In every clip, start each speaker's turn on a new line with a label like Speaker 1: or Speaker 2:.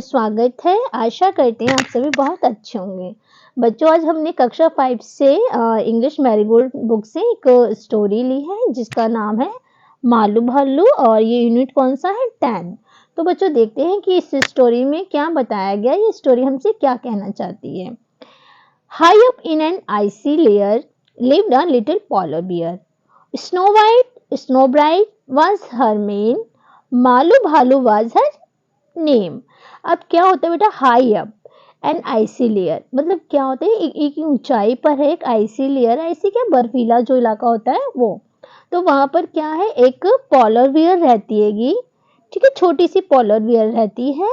Speaker 1: स्वागत है। आशा करते हैं आप सभी बहुत अच्छे होंगे। बच्चों, आज हमने कक्षा 5 से इंग्लिश मैरीगोल्ड बुक से एक स्टोरी ली है जिसका नाम है मालू भालू और ये यूनिट कौन सा है 10। तो बच्चों देखते हैं कि इस स्टोरी में क्या बताया गया, ये स्टोरी हमसे क्या कहना चाहती है। High up in an icy layer lived a little polar bear. Snow White, Snow Bright was her name. Malu Bhalu was her name. अब क्या होता है बेटा, high up and icy layer मतलब क्या होता है, एक ऊंचाई पर है एक आइसी लेयर। आइसी क्या, बर्फीला जो इलाका होता है वो। तो वहां पर क्या है, एक पोलर बियर रहती हैगी, ठीक है, छोटी सी पोलर बियर रहती है।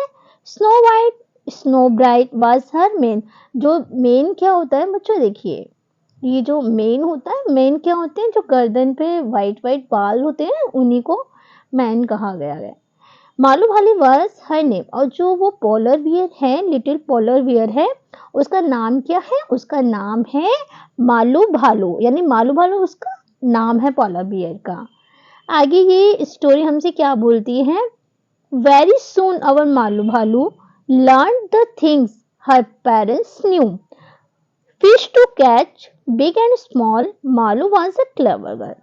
Speaker 1: Snow white snow bright was her main. जो मेन क्या होता है बच्चों, देखिए ये जो मेन होता है, मेन क्या होते हैं, जो गर्दन पे वाइट वाइट बाल होते हैं उन्हीं को मैन कहा गया है। मालू भालू वर्स हर नेम, और जो वो पोलर बियर है, लिटिल पोलर बियर है, उसका नाम क्या है, उसका नाम है मालू भालू, यानी मालू भालू उसका नाम है पोलर बियर का। आगे ये स्टोरी हमसे क्या बोलती है, very soon our Malu Bhalu learn the things her parents knew, fish to catch big and small, Malu was a clever girl.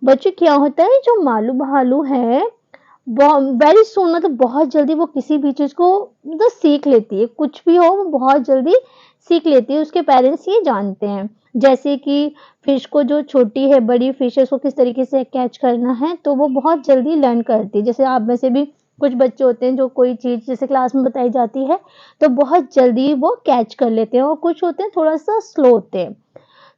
Speaker 1: बच्चों क्या होता है, जो मालू भालू है वेरी सुन मतलब बहुत जल्दी वो किसी भी चीज को मतलब सीख लेती है, कुछ भी हो वो बहुत जल्दी सीख लेती है। उसके पेरेंट्स ये जानते हैं, जैसे कि फिश को, जो छोटी है बड़ी फिश है, उसको किस तरीके से कैच करना है, तो वो बहुत जल्दी लर्न करती है। जैसे आप में से भी कुछ बच्चे होते हैं जो कोई चीज जैसे क्लास में बताई जाती है तो बहुत जल्दी वो कैच कर लेते हैं, और कुछ होते हैं थोड़ा सा स्लो होते हैं।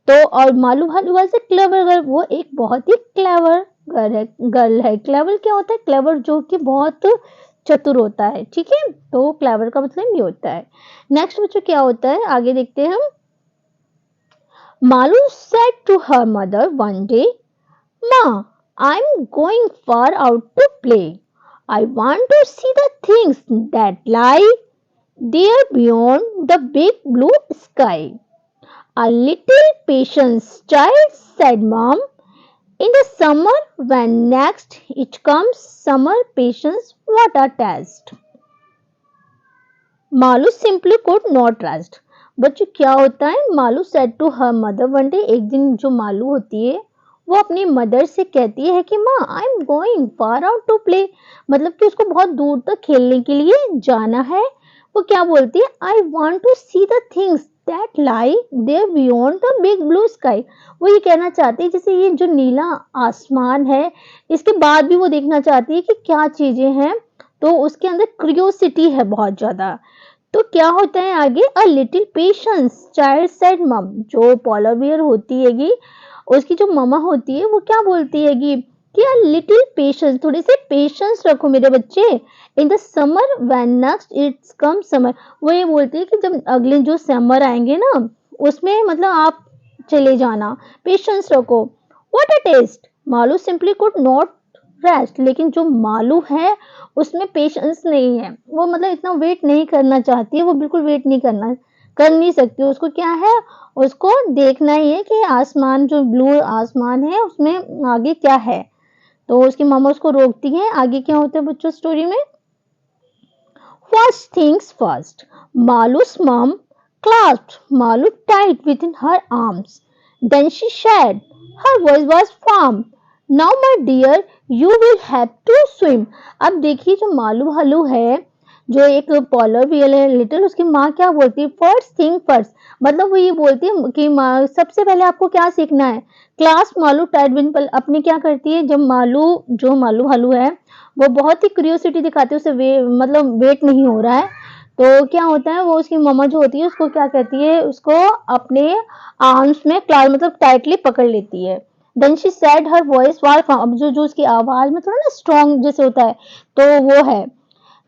Speaker 1: तो और मालू भालू वाज क्लेवर गर्ल, वो एक बहुत ही क्लेवर गर्ल है। क्लेवर क्या होता है, क्लेवर जो कि बहुत चतुर होता है, ठीक है। तो क्लेवर का मतलब ये होता है। नेक्स्ट बच्चों क्या होता है, आगे देखते हैं हम। Malu said to her mother one day, माँ, I am going far out to play, I want to see the things that lie there beyond the big blue sky. A little patience, child, said Mom. In the summer, when next it comes, summer patience, what a test. Malu simply could not rest. बच्चों क्या होता है, Malu said to her mother one day, एक दिन जो मालू होती है वो अपनी मदर से कहती है कि माँ, I am going far out to play, मतलब कि उसको बहुत दूर तक खेलने के लिए जाना है। वो क्या बोलती है, I want to see the things that lie there beyond the big blue sky. वो ये कहना चाहती है जैसे ये जो नीला आसमान है, इसके बाद भी वो देखना चाहती है कि क्या चीजें हैं, तो उसके अंदर क्यूरियोसिटी है बहुत ज्यादा। तो क्या होता है आगे, a little patience child said मम, जो पोलर बियर होती हैगी उसकी जो ममा होती है वो क्या बोलती हैगी कि अ लिटिल पेशेंस, थोड़े से पेशेंस रखो मेरे बच्चे। In the summer when next it's come summer, वो ये बोलती है कि जब अगले जो समर आएंगे ना उसमें मतलब आप चले जाना, पेशेंस रखो। What a test, Malu simply could not rest, लेकिन जो मालू है उसमें पेशेंस नहीं है, वो मतलब इतना वेट नहीं करना चाहती है, वो बिल्कुल वेट नहीं कर नहीं सकती। उसको क्या है, उसको देखना ही है कि आसमान, जो ब्लू आसमान है उसमें आगे क्या है। तो उसकी मम्मा उसको रोकती है। आगे क्या होता है बच्चों स्टोरी में, फर्स्ट थिंग्स फर्स्ट, मालू's mom clasped Malu tight within her arms. Then she said, her voice was firm, now my dear, you will have to swim. अब देखिए जो मालू भालू है, जो एक पोलर बियर है लिटिल, उसकी माँ क्या बोलती है, फर्स्ट थिंग फर्स्ट, मतलब वो ये बोलती है कि माँ सबसे पहले आपको क्या सीखना है। क्लास मालू टाइट विन, अपनी क्या करती है, जब मालू, जो मालू भालू है वो बहुत ही क्यूरियोसिटी दिखाती है, उसे मतलब वेट नहीं हो रहा है, तो क्या होता है, वो उसकी मम्मा जो होती है उसको क्या कहती है, उसको अपने आर्म्स में क्लास मतलब टाइटली पकड़ लेती है। Then she said her voice was firm, अब जो जो उसकी आवाज में थोड़ा ना स्ट्रॉन्ग जैसे होता है, तो वो है,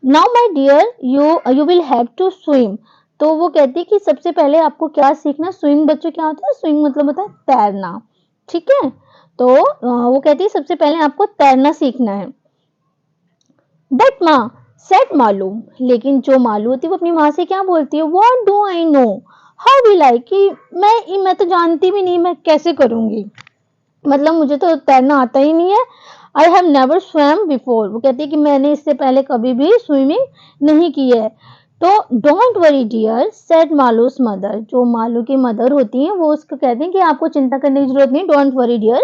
Speaker 1: now my dear, you will have to swim. तो वो कहती है कि सबसे पहले आपको क्या सीखना, स्विम। बच्चों क्या होता है, स्विम मतलब होता है तैरना, ठीक है। तो वो कहती है सबसे पहले आपको तैरना सीखना है। बट माँ सेड मालू, लेकिन जो मालू होती है वो अपनी माँ से क्या बोलती है, what do I know, how will I, कि मैं तो जानती भी नहीं, मैं कैसे करूंगी, मतलब मुझे तो तैरना आता ही नहीं है, I have never swum before, वो कहती है कि मैंने इससे पहले कभी भी स्विमिंग नहीं की है। तो don't worry dear said Malu's mother, जो मालू की मदर होती हैं वो उसको कहती हैं कि आपको चिंता करने की जरूरत नहीं, don't worry dear.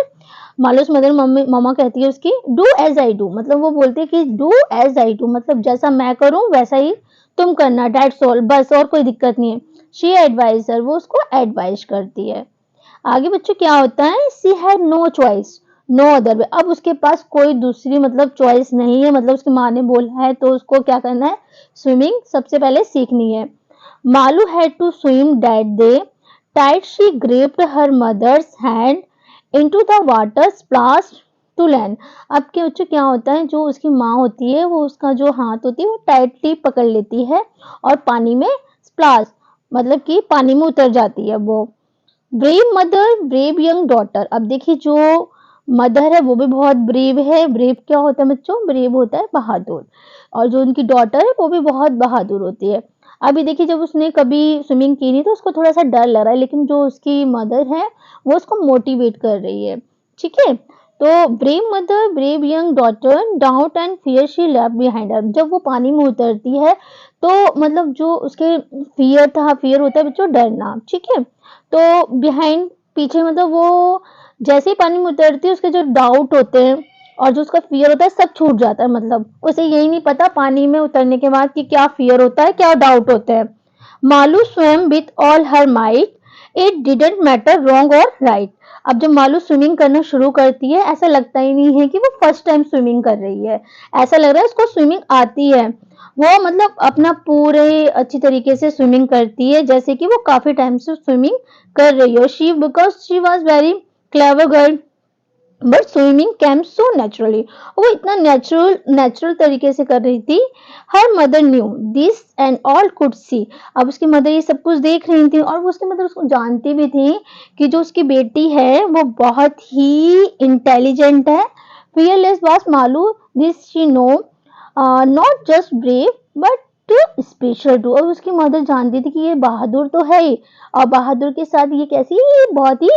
Speaker 1: Malu's mother mummy मामा कहती है उसकी डू एज आई डू, मतलब वो बोलते हैं कि डू एज आई डू, मतलब जैसा मैं करूं वैसा ही तुम करना, डेट्स ऑल, बस और कोई दिक्कत नहीं है। शी एडवाइजर, वो उसको एडवाइस करती है। आगे बच्चों क्या होता है, she had no choice no other way, अब उसके पास कोई दूसरी मतलब चॉइस नहीं है, मतलब उसकी माँ ने बोला है तो उसको क्या करना है, स्विमिंग सबसे पहले सीखनी है। Malu had to swim that day, tight she gripped her mother's hand into the water splash to land. अब के बच्चों क्या होता है, जो उसकी माँ होती है वो उसका जो हाथ होती है वो टाइटली पकड़ लेती है और पानी में स्प्लैश मतलब कि पानी में उतर जाती है वो। Brave mother brave young daughter, अब देखिए जो मदर है वो भी बहुत ब्रेव है। ब्रेव क्या होता है बच्चों, ब्रेव होता है बहादुर, और जो उनकी डॉटर है वो भी बहुत बहादुर होती है। अभी देखिए जब उसने कभी स्विमिंग की नहीं तो उसको थोड़ा सा डर लग रहा है, लेकिन जो उसकी मदर है वो उसको मोटिवेट कर रही है, ठीक है। तो brave mother brave young daughter doubt and fear she left behind her, जब वो पानी में उतरती है तो मतलब जो उसके फियर था, फियर होता है बच्चों डरना, ठीक है। तो बिहाइंड पीछे मतलब वो जैसे ही पानी में उतरती है उसके जो डाउट होते हैं और जो उसका फियर होता है सब छूट जाता है, मतलब उसे यही नहीं पता पानी में उतरने के बाद कि क्या फियर होता है क्या डाउट होते हैं। मालू स्वयं with all her might, it didn't matter wrong और राइट। अब जब मालू स्विमिंग करना शुरू करती है ऐसा लगता ही नहीं है कि वो फर्स्ट टाइम स्विमिंग कर रही है, ऐसा लग रहा है उसको स्विमिंग आती है। वो मतलब अपना पूरे अच्छी तरीके से स्विमिंग करती है जैसे कि वो काफी टाइम से स्विमिंग कर रही हो। She because she was very clever girl but swimming came so naturally, वो इतना नेचुरल तरीके से कर रही थी। Her mother knew this and all could see, अब उसकी मदर ये सब कुछ देख रही थी और वो उसकी मदर उसको जानती भी थी कि जो उसकी बेटी है वो बहुत ही इंटेलिजेंट है। Fearless was Malu this she knew, not just brave but special too, और उसकी मदर जानती थी कि ये बहादुर तो है ही और बहादुर के साथ ये कैसी है, ये बहुत ही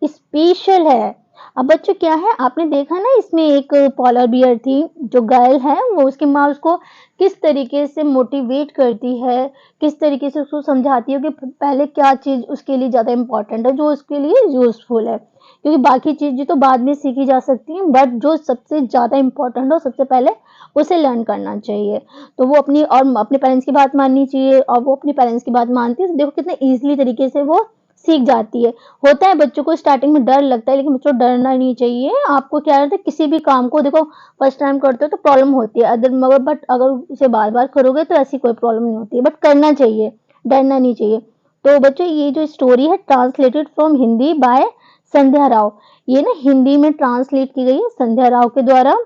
Speaker 1: स्पेशल है। अब बच्चों क्या है, आपने देखा ना इसमें एक पोलर बियर थी, जो गर्ल है वो उसकी माँ उसको किस तरीके से मोटिवेट करती है, किस तरीके से उसको समझाती है कि पहले क्या चीज उसके लिए ज्यादा इम्पोर्टेंट है, जो उसके लिए यूजफुल है, क्योंकि बाकी चीजें तो बाद में सीखी जा सकती हैं बट जो सबसे ज्यादा इम्पोर्टेंट हो सबसे पहले उसे लर्न करना चाहिए। तो वो अपनी और अपने पेरेंट्स की बात माननी चाहिए और वो अपने पेरेंट्स की बात मानती है तो देखो कितने इजीली तरीके से वो सीख जाती है। होता है बच्चों को स्टार्टिंग में डर लगता है लेकिन बच्चों डरना नहीं चाहिए। आपको क्या रहता है किसी भी काम को देखो फर्स्ट टाइम करते हो तो प्रॉब्लम होती है अदर मगर बट अगर उसे बार बार करोगे तो ऐसी कोई प्रॉब्लम नहीं होती है, बट करना चाहिए, डरना नहीं चाहिए। तो बच्चों ये जो स्टोरी है ट्रांसलेटेड फ्रॉम हिंदी बाय संध्या राव, ये ना हिंदी में ट्रांसलेट की गई है संध्या राव के द्वारा।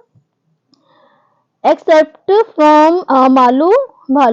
Speaker 1: एक्सेप्ट फ्रॉम मालू भालू